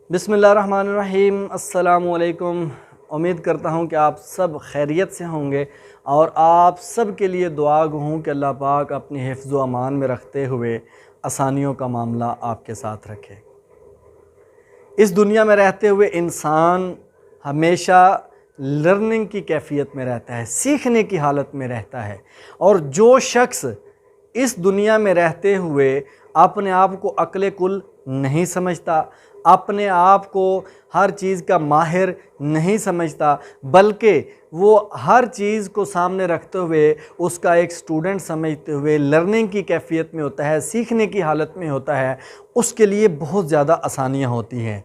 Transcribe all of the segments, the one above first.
बिस्मिल्लाहिर्रहमानिर्रहीम। अस्सलामुअलैकुम। उम्मीद करता हूँ कि आप सब खैरियत से होंगे और आप सब के लिए दुआ गो हूँ कि अल्लाह पाक अपनी हिफ्ज़ व अमान में रखते हुए आसानियों का मामला आपके साथ रखे। इस दुनिया में रहते हुए इंसान हमेशा लर्निंग की कैफियत में रहता है, सीखने की हालत में रहता है। और जो शख्स इस दुनिया में रहते हुए अपने आप को अक्ल कुल नहीं समझता, अपने आप को हर चीज़ का माहिर नहीं समझता, बल्कि वो हर चीज़ को सामने रखते हुए उसका एक स्टूडेंट समझते हुए लर्निंग की कैफियत में होता है, सीखने की हालत में होता है, उसके लिए बहुत ज़्यादा आसानियाँ होती हैं।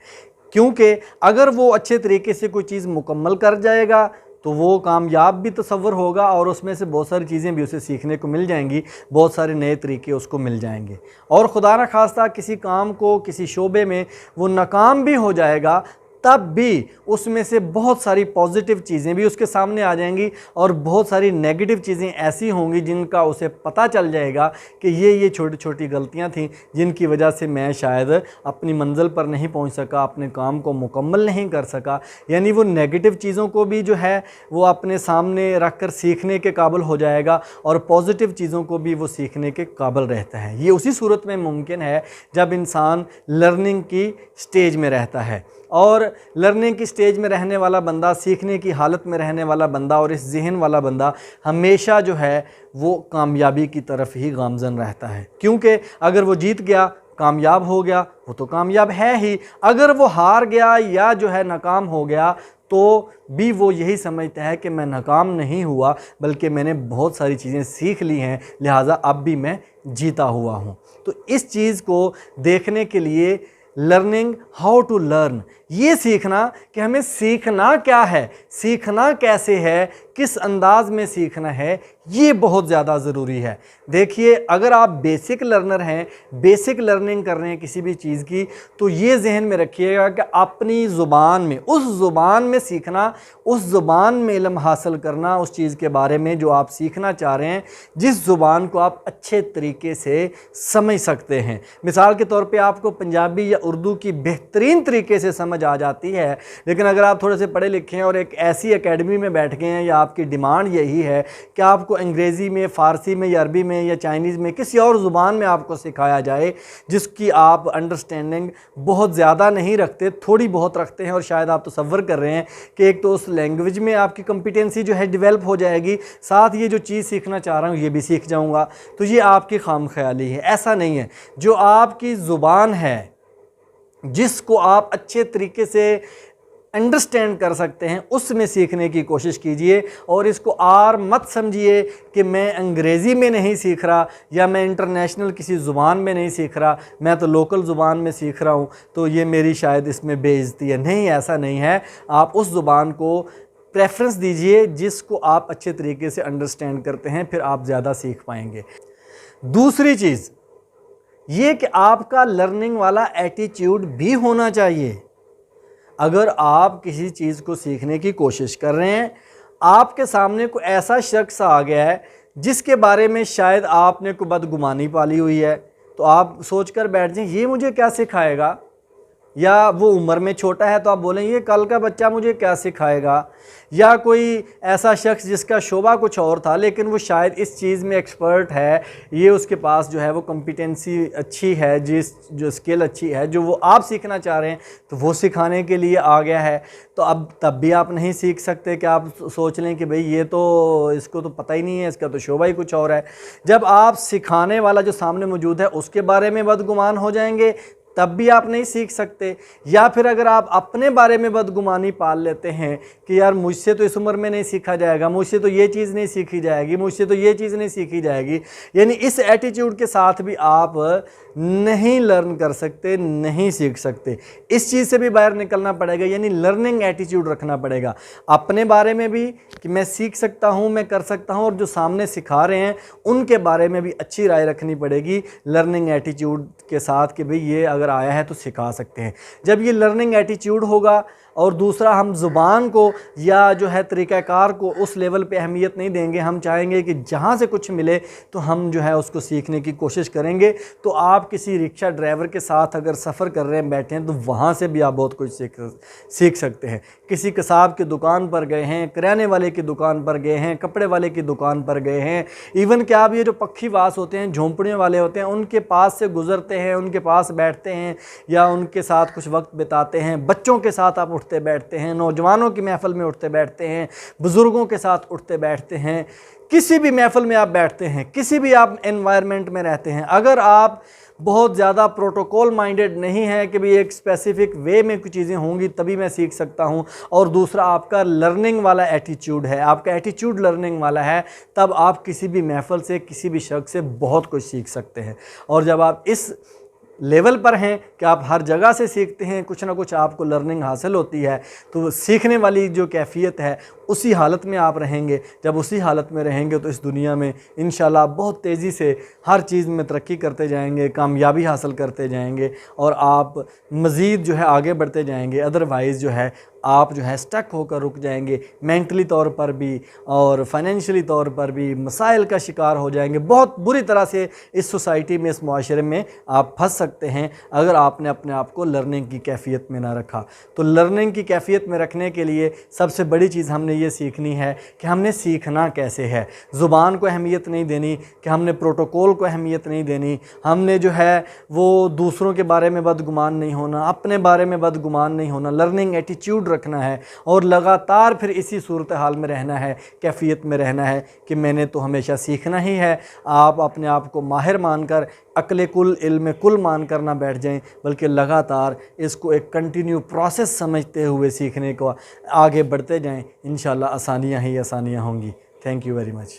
क्योंकि अगर वो अच्छे तरीके से कोई चीज़ मुकम्मल कर जाएगा तो वो कामयाब भी तसव्वुर होगा और उसमें से बहुत सारी चीज़ें भी उसे सीखने को मिल जाएंगी, बहुत सारे नए तरीके उसको मिल जाएंगे। और खुदा न खास्ता किसी काम को किसी शोबे में वो नाकाम भी हो जाएगा, तब भी उसमें से बहुत सारी पॉजिटिव चीज़ें भी उसके सामने आ जाएंगी और बहुत सारी नेगेटिव चीज़ें ऐसी होंगी जिनका उसे पता चल जाएगा कि ये छोटी छोटी गलतियां थीं जिनकी वजह से मैं शायद अपनी मंजिल पर नहीं पहुंच सका, अपने काम को मुकम्मल नहीं कर सका। यानी वो नेगेटिव चीज़ों को भी जो है वो अपने सामने रख कर सीखने के काबिल हो जाएगा और पॉजिटिव चीज़ों को भी वो सीखने के काबिल रहता है। ये उसी सूरत में मुमकिन है जब इंसान लर्निंग की स्टेज में रहता है। और लर्निंग की स्टेज में रहने वाला बंदा, सीखने की हालत में रहने वाला बंदा और इस जहन वाला बंदा हमेशा जो है वो कामयाबी की तरफ ही गामज़न रहता है। क्योंकि अगर वो जीत गया, कामयाब हो गया, वो तो कामयाब है ही। अगर वो हार गया या जो है नाकाम हो गया तो भी वो यही समझता है कि मैं नाकाम नहीं हुआ बल्कि मैंने बहुत सारी चीज़ें सीख ली हैं, लिहाजा अब भी मैं जीता हुआ हूँ। तो इस चीज़ को देखने के लिए लर्निंग हाउ टू लर्न, ये सीखना कि हमें सीखना क्या है, सीखना कैसे है, किस अंदाज में सीखना है, ये बहुत ज़्यादा ज़रूरी है। देखिए, अगर आप बेसिक लर्नर हैं, बेसिक लर्निंग कर रहे हैं किसी भी चीज़ की, तो ये जहन में रखिएगा कि अपनी ज़ुबान में, उस ज़ुबान में सीखना, उस ज़ुबान में इल्म हासिल करना, उस चीज़ के बारे में जो आप सीखना चाह रहे हैं, जिस ज़ुबान को आप अच्छे तरीके से समझ सकते हैं। मिसाल के तौर पे आपको पंजाबी या उर्दू की बेहतरीन तरीके से समझ आ जाती है, लेकिन अगर आप थोड़े से पढ़े लिखे हैं और एक ऐसी एकेडमी में बैठ गए हैं या आपकी डिमांड यही है कि आपको अंग्रेज़ी में, फ़ारसी में या अरबी में या चाइनीज़ में किसी और ज़ुबान में आपको सिखाया जाए जिसकी आप अंडरस्टैंडिंग बहुत ज़्यादा नहीं रखते, थोड़ी बहुत रखते हैं, और शायद आप तसव्वुर कर रहे हैं कि एक तो उस लैंग्वेज में आपकी कॉम्पिटेंसी जो है डेवलप हो जाएगी, साथ ये जो चीज़ सीखना चाह रहा हूँ ये भी सीख जाऊँगा, तो ये आपकी खामख्याली है। ऐसा नहीं है। जो आपकी ज़ुबान है, जिसको आप अच्छे तरीके से अंडरस्टैंड कर सकते हैं, उसमें सीखने की कोशिश कीजिए। और इसको आर मत समझिए कि मैं अंग्रेज़ी में नहीं सीख रहा या मैं इंटरनेशनल किसी ज़ुबान में नहीं सीख रहा, मैं तो लोकल ज़ुबान में सीख रहा हूँ तो ये मेरी शायद इसमें बेइज्जती है। नहीं, ऐसा नहीं है। आप उस ज़ुबान को प्रेफरेंस दीजिए जिसको आप अच्छे तरीके से अंडरस्टैंड करते हैं, फिर आप ज़्यादा सीख पाएंगे। दूसरी चीज़ ये कि आपका लर्निंग वाला एटीट्यूड भी होना चाहिए। अगर आप किसी चीज़ को सीखने की कोशिश कर रहे हैं, आपके सामने कोई ऐसा शख्स आ गया है जिसके बारे में शायद आपने कोई बदगुमानी पाली हुई है, तो आप सोचकर बैठ जाएं ये मुझे क्या सिखाएगा, या वो उम्र में छोटा है तो आप बोलें ये कल का बच्चा मुझे क्या सिखाएगा, या कोई ऐसा शख्स जिसका शोबा कुछ और था लेकिन वो शायद इस चीज़ में एक्सपर्ट है, ये उसके पास जो है वो कॉम्पिटेंसी अच्छी है, जो स्किल अच्छी है, जो वो आप सीखना चाह रहे हैं तो वो सिखाने के लिए आ गया है, तो अब तब भी आप नहीं सीख सकते कि आप सोच लें कि भाई ये तो इसको तो पता ही नहीं है, इसका तो शोबा ही कुछ और है। जब आप सिखाने वाला जो सामने मौजूद है उसके बारे में बदगुमान हो जाएंगे तब भी आप नहीं सीख सकते। या फिर अगर आप अपने बारे में बदगुमानी पाल लेते हैं कि यार मुझसे तो इस उम्र में नहीं सीखा जाएगा, मुझसे तो ये चीज़ नहीं सीखी जाएगी, मुझसे तो ये चीज़ नहीं सीखी जाएगी, यानी इस एटीट्यूड के साथ भी आप नहीं लर्न कर सकते, नहीं सीख सकते। इस चीज़ से भी बाहर निकलना पड़ेगा, यानी लर्निंग एटीट्यूड रखना पड़ेगा अपने बारे में भी कि मैं सीख सकता हूँ, मैं कर सकता हूँ, और जो सामने सिखा रहे हैं उनके बारे में भी अच्छी राय रखनी पड़ेगी लर्निंग एटीट्यूड के साथ कि भाई ये अगर अगर आया है तो सिखा सकते हैं। जब ये लर्निंग एटीट्यूड होगा और दूसरा हम ज़ुबान को या जो है तरीक़ाकार को उस लेवल पे अहमियत नहीं देंगे, हम चाहेंगे कि जहाँ से कुछ मिले तो हम जो है उसको सीखने की कोशिश करेंगे। तो आप किसी रिक्शा ड्राइवर के साथ अगर सफ़र कर रहे हैं, बैठे हैं, तो वहाँ से भी आप बहुत कुछ सीख सकते हैं। किसी कसाब की दुकान पर गए हैं, किराने वाले की दुकान पर गए हैं, कपड़े वाले की दुकान पर गए हैं, इवन क्या आप ये जो पक्षीवास होते हैं, झोंपड़ियों वाले होते हैं, उनके पास से गुज़रते हैं, उनके पास बैठते हैं या उनके साथ कुछ वक्त बिताते हैं। बच्चों के साथ आप उठते बैठते हैं, नौजवानों की महफ़िल में उठते बैठते हैं, बुज़ुर्गों के साथ उठते बैठते हैं, किसी भी महफ़िल में आप बैठते हैं, किसी भी आप एनवायरनमेंट में रहते हैं। अगर आप बहुत ज़्यादा प्रोटोकॉल माइंडेड नहीं है कि भाई एक स्पेसिफ़िक वे में कुछ चीज़ें होंगी तभी मैं सीख सकता हूं, और दूसरा आपका लर्निंग वाला एटीट्यूड है, आपका एटीट्यूड लर्निंग वाला है, तब आप किसी भी महफ़िल से, किसी भी शख्स से बहुत कुछ सीख सकते हैं। और जब आप इस लेवल पर हैं कि आप हर जगह से सीखते हैं, कुछ ना कुछ आपको लर्निंग हासिल होती है, तो सीखने वाली जो कैफ़ियत है उसी हालत में आप रहेंगे। जब उसी हालत में रहेंगे तो इस दुनिया में इंशाल्लाह बहुत तेज़ी से हर चीज़ में तरक्की करते जाएंगे, कामयाबी हासिल करते जाएंगे और आप मज़ीद जो है आगे बढ़ते जाएंगे। अदरवाइज़ जो है आप जो है स्टक होकर रुक जाएंगे, मेंटली तौर पर भी और फाइनेंशियली तौर पर भी मसाइल का शिकार हो जाएंगे। बहुत बुरी तरह से इस सोसाइटी में, इस मुआशरे में आप फंस सकते हैं अगर आपने अपने आप को लर्निंग की कैफ़ियत में ना रखा। तो लर्निंग की कैफ़ियत में रखने के लिए सबसे बड़ी चीज़ हमने ये सीखनी है कि हमने सीखना कैसे है। ज़ुबान को अहमियत नहीं देनी, कि हमने प्रोटोकॉल को अहमियत नहीं देनी, हमने जो है वो दूसरों के बारे में बदगुमान नहीं होना, अपने बारे में बदगुमान नहीं होना, लर्निंग एटीट्यूड रखना है और लगातार फिर इसी सूरत हाल में रहना है, कैफियत में रहना है कि मैंने तो हमेशा सीखना ही है। आप अपने आप को माहिर मानकर, अक्ल कुल इल्म कुल मान कर ना बैठ जाएं, बल्कि लगातार इसको एक कंटिन्यू प्रोसेस समझते हुए सीखने को आगे बढ़ते जाएं। इंशाल्लाह आसानियाँ ही आसानियाँ होंगी। Thank you very much.